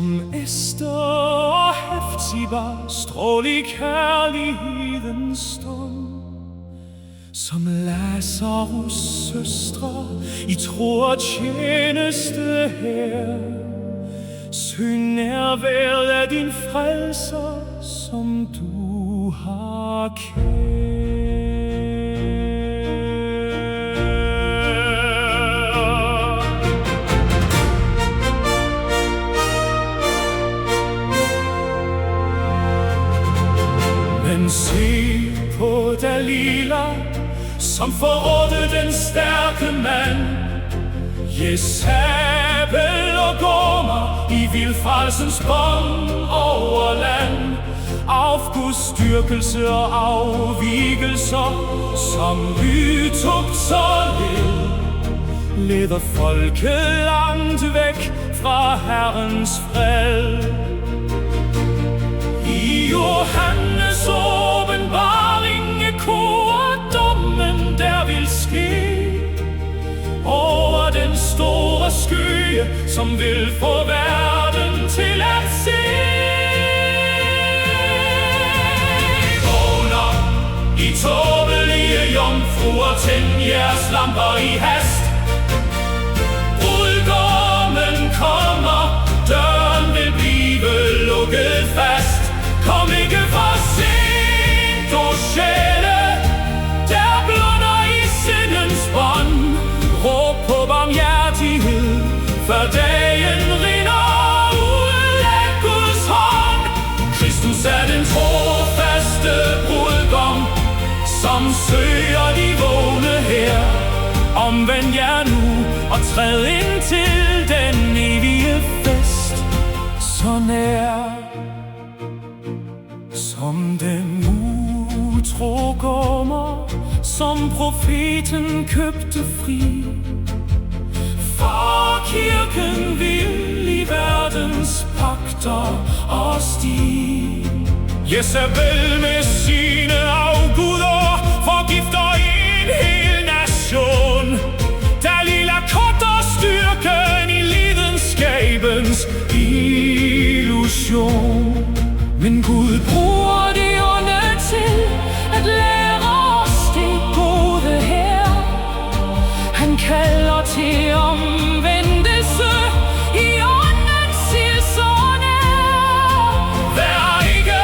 Som Ester og Hefziba strål i kærlighedens stund, som Lazarus' søstre i tro og tjeneste her. Søg nærværet af din frelser, som du har kær. Men se på Dalila, som forrådte den stærke mand. Jezabel og Gomer i vildfarelsens bånd over land. Afgudsdyrkelse og afvigelser, som lytugter leder folket langt væk fra Herrens fred. I Johannes åbenbaring ekkoer dommen, der vil ske over den store skye, som vil få verden til at se. Vågn op, I tåbelige jomfruer, tænd jeres lamper i hast. Brudgommen kommer, døren vil blive lukket fast. Kom ikke for sent, o sjæle, der blunder i sindens bånd. Råb på barmhjertighed, før dagen rinder ud af Guds hånd. Kristus er den trofaste brudgom, som søger de vågne her. Omvend jer nu og træd ind til den evige fest, så nær. Som den utro Gomer, som profeten købte fri. For kirken vil i verdens pagter og sti. Jezabel med sine afguder forgifter en hel nation. Dalila kutter styrken i lidenskabens illusion. Men Gud bruger det onde til at lære os det gode her. Han kalder til omvendelse i åndens ild så nær. Vær ikke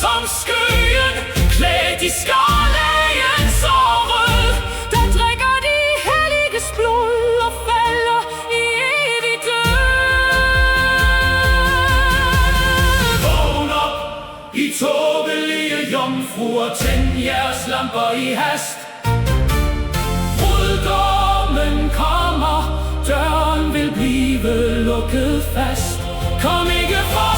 som skyen, klædt i skarlagens og rød, der drikker de helliges blod og falder i evig død. Vågn op, I tåbelige jomfruer, tænd jeres lamper i hast. Brudgommen kommer, døren vil blive lukket fast. Kom ikke for